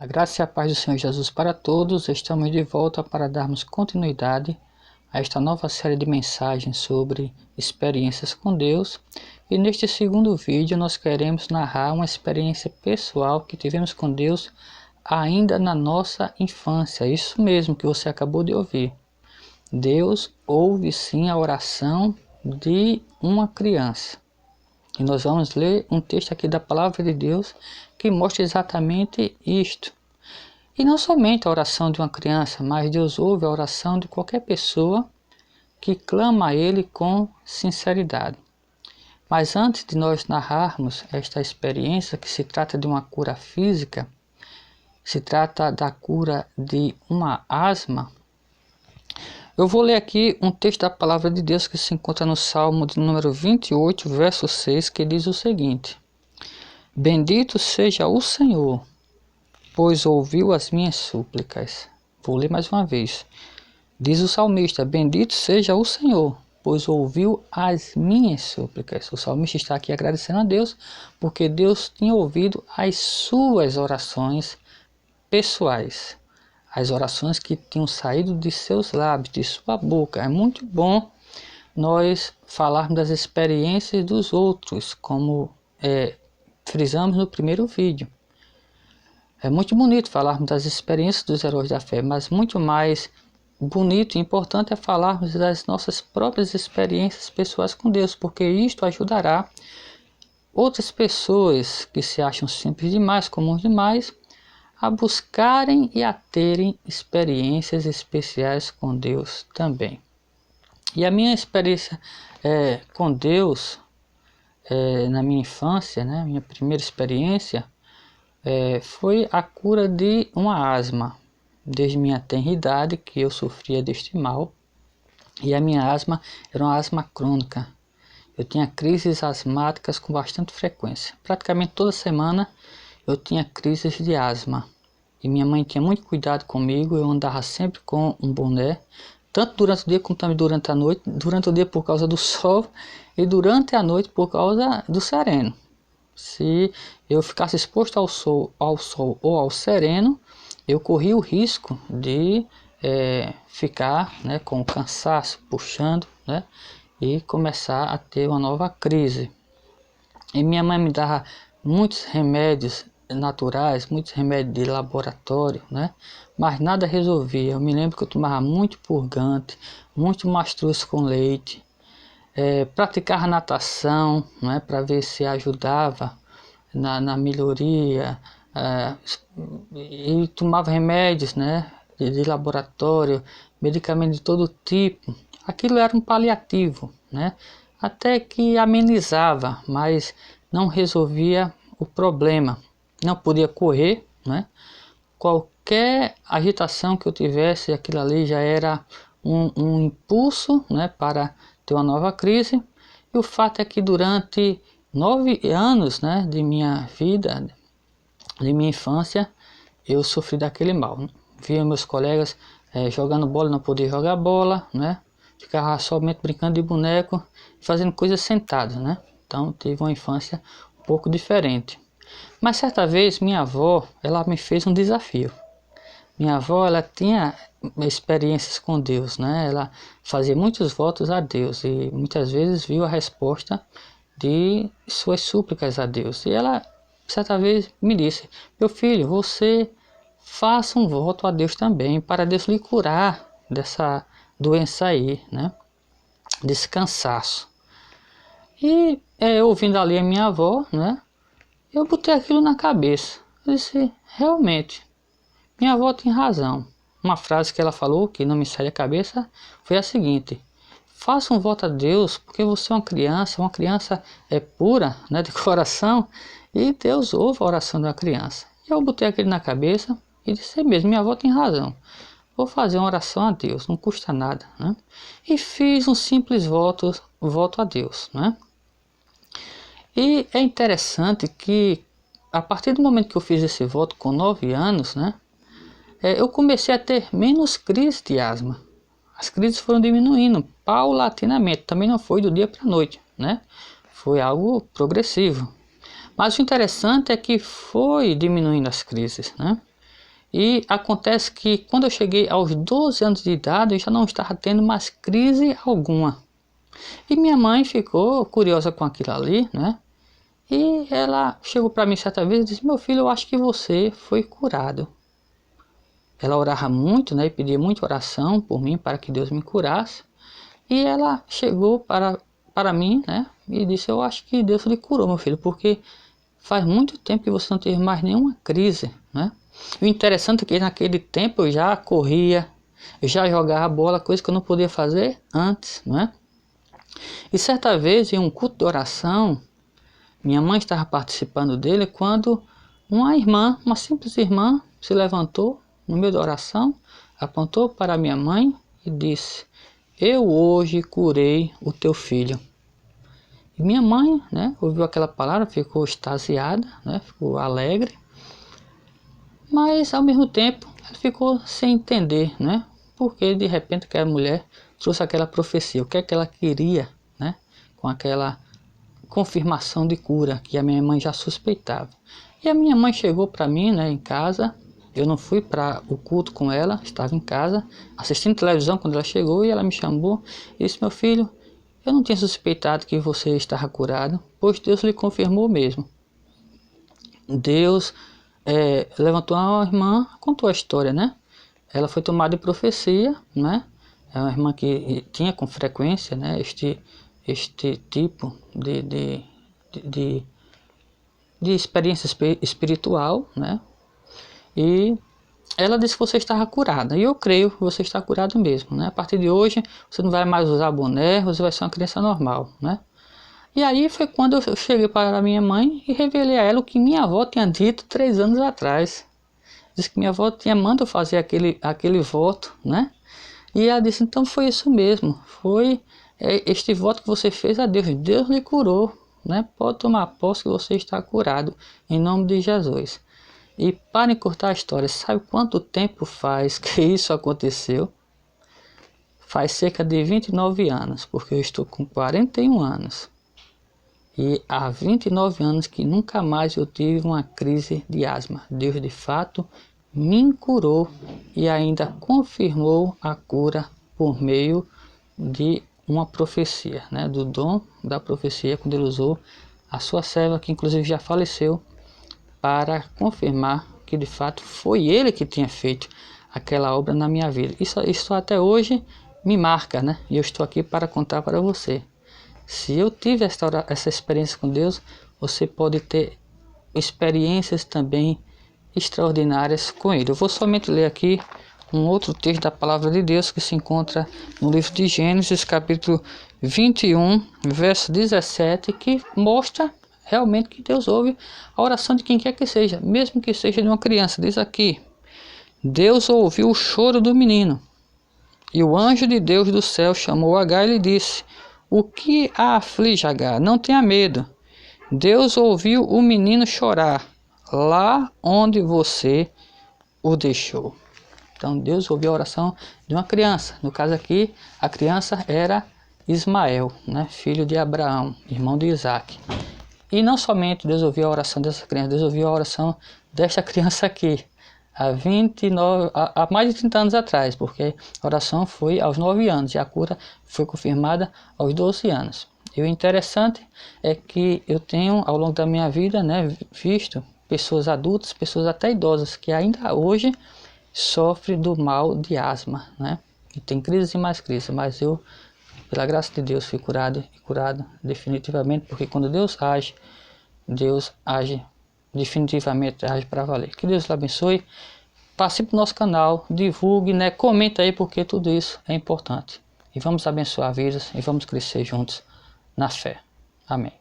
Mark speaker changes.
Speaker 1: A graça e a paz do Senhor Jesus para todos. Estamos de volta para darmos continuidade a esta nova série de mensagens sobre experiências com Deus. E neste segundo vídeo nós queremos narrar uma experiência pessoal que tivemos com Deus ainda na nossa infância. Isso mesmo que você acabou de ouvir. Deus ouve sim a oração de uma criança. E nós vamos ler um texto aqui da palavra de Deus que mostra exatamente isto. E não somente a oração de uma criança, mas Deus ouve a oração de qualquer pessoa que clama a Ele com sinceridade. Mas antes de nós narrarmos esta experiência, que se trata de uma cura física, se trata da cura de uma asma, eu vou ler aqui um texto da palavra de Deus que se encontra no Salmo de número 28, verso 6, que diz o seguinte: Bendito seja o Senhor, pois ouviu as minhas súplicas. Vou ler mais uma vez. Diz o salmista: Bendito seja o Senhor, pois ouviu as minhas súplicas. O salmista está aqui agradecendo a Deus, porque Deus tinha ouvido as suas orações pessoais. As orações que tinham saído de seus lábios, de sua boca. É muito bom nós falarmos das experiências dos outros, como frisamos no primeiro vídeo. É muito bonito falarmos das experiências dos heróis da fé, mas muito mais bonito e importante é falarmos das nossas próprias experiências pessoais com Deus, porque isto ajudará outras pessoas que se acham simples demais, comuns demais, a buscarem e a terem experiências especiais com Deus também. E a minha experiência com Deus na minha infância, né, minha primeira experiência, foi a cura de uma asma. Desde minha tenra idade que eu sofria deste mal, e a minha asma era uma asma crônica. Eu tinha crises asmáticas com bastante frequência. Praticamente toda semana eu tinha crises de asma. E minha mãe tinha muito cuidado comigo, eu andava sempre com um boné, tanto durante o dia como também durante a noite. Durante o dia por causa do sol e durante a noite por causa do sereno. Se eu ficasse exposto ao sol ou ao sereno, eu corria o risco de ficar, né, com cansaço, puxando, né, e começar a ter uma nova crise. E minha mãe me dava muitos remédios naturais, muitos remédios de laboratório, né, mas nada resolvia. Eu me lembro que eu tomava muito purgante, muito mastruz com leite, praticava natação, né, para ver se ajudava na melhoria, e tomava remédios, né, de laboratório, medicamentos de todo tipo. Aquilo era um paliativo, né, até que amenizava, mas não resolvia o problema. Não podia correr, né, qualquer agitação que eu tivesse, aquilo ali já era um impulso, né, para ter uma nova crise. E o fato é que durante 9 anos, né, de minha vida, de minha infância, eu sofri daquele mal. Via meus colegas jogando bola, não podia jogar bola, né, ficava somente brincando de boneco, fazendo coisas sentado, né. Então tive uma infância um pouco diferente. Mas certa vez minha avó, ela me fez um desafio. Minha avó, ela tinha experiências com Deus, né? Ela fazia muitos votos a Deus e muitas vezes viu a resposta de suas súplicas a Deus. E ela, certa vez, me disse: meu filho, você faça um voto a Deus também, para Deus lhe curar dessa doença aí, né? Desse cansaço. E ouvindo ali a minha avó, né? Eu botei aquilo na cabeça. Eu disse: realmente, minha avó tem razão. Uma frase que ela falou, que não me sai da cabeça, foi a seguinte: faça um voto a Deus, porque você é uma criança pura, né, de coração, e Deus ouve a oração da criança. E eu botei aquilo na cabeça e disse mesmo: minha avó tem razão. Vou fazer uma oração a Deus, não custa nada, né? E fiz um simples voto a Deus, né? E é interessante que a partir do momento que eu fiz esse voto com 9 anos, né, eu comecei a ter menos crises de asma. As crises foram diminuindo paulatinamente, também não foi do dia para a noite, né? Foi algo progressivo. Mas o interessante é que foi diminuindo as crises, né? E acontece que quando eu cheguei aos 12 anos de idade, eu já não estava tendo mais crise alguma. E minha mãe ficou curiosa com aquilo ali, né? E ela chegou para mim certa vez e disse: meu filho, eu acho que você foi curado. Ela orava muito, né? E pedia muita oração por mim para que Deus me curasse. E ela chegou para mim, né? E disse: eu acho que Deus lhe curou, meu filho, porque faz muito tempo que você não teve mais nenhuma crise, né? E o interessante é que naquele tempo eu já corria, eu já jogava bola, coisa que eu não podia fazer antes, né? E certa vez em um culto de oração, minha mãe estava participando dele quando uma irmã, uma simples irmã, se levantou no meio da oração, apontou para minha mãe e disse: eu hoje curei o teu filho. E minha mãe, né, ouviu aquela palavra, ficou extasiada, né, ficou alegre, mas ao mesmo tempo ela ficou sem entender, né, porque de repente aquela mulher trouxe aquela profecia, o que é que ela queria, né, com aquela confirmação de cura que a minha mãe já suspeitava. E a minha mãe chegou para mim, né, em casa. Eu não fui para o culto com ela, estava em casa assistindo televisão quando ela chegou, e ela me chamou e disse: meu filho, eu não tinha suspeitado que você estava curado, pois Deus lhe confirmou mesmo. Deus levantou uma irmã, contou a história, né? Ela foi tomada de profecia, né? É uma irmã que tinha com frequência, né, este tipo de experiência espiritual, né? E ela disse que você estava curada, e eu creio que você está curado mesmo, né? A partir de hoje você não vai mais usar boné, você vai ser uma criança normal, né? E aí foi quando eu cheguei para a minha mãe e revelei a ela o que minha avó tinha dito 3 anos atrás. Disse que minha avó tinha mandado fazer aquele voto, né? E ela disse: então foi isso mesmo, foi este voto que você fez a Deus, Deus lhe curou, né? Pode tomar posse que você está curado, em nome de Jesus. E para encurtar a história, sabe quanto tempo faz que isso aconteceu? Faz cerca de 29 anos, porque eu estou com 41 anos. E há 29 anos que nunca mais eu tive uma crise de asma. Deus de fato me curou e ainda confirmou a cura por meio de uma profecia, né? Do dom da profecia, quando ele usou a sua serva, que inclusive já faleceu, para confirmar que de fato foi ele que tinha feito aquela obra na minha vida. Isso até hoje me marca, né? E eu estou aqui para contar para você. Se eu tive essa experiência com Deus, você pode ter experiências também extraordinárias com Ele. Eu vou somente ler aqui um outro texto da Palavra de Deus que se encontra no livro de Gênesis, capítulo 21, verso 17, que mostra realmente que Deus ouve a oração de quem quer que seja, mesmo que seja de uma criança. Diz aqui: Deus ouviu o choro do menino, e o anjo de Deus do céu chamou Agar e lhe disse: o que a aflige, Agar? Não tenha medo. Deus ouviu o menino chorar lá onde você o deixou. Então Deus ouviu a oração de uma criança. No caso aqui, a criança era Ismael, né? Filho de Abraão, irmão de Isaac. E não somente Deus ouviu a oração dessa criança, Deus ouviu a oração desta criança aqui, há mais de 30 anos atrás, porque a oração foi aos 9 anos e a cura foi confirmada aos 12 anos. E o interessante é que eu tenho, ao longo da minha vida, né, visto pessoas adultas, pessoas até idosas, que ainda hoje sofrem do mal de asma, né? E tem crises e mais crises, mas eu, pela graça de Deus, fui curado e curado definitivamente, porque quando Deus age definitivamente, age para valer. Que Deus lhe abençoe. Participe do nosso canal, divulgue, né? Comenta aí, porque tudo isso é importante. E vamos abençoar vidas e vamos crescer juntos na fé. Amém.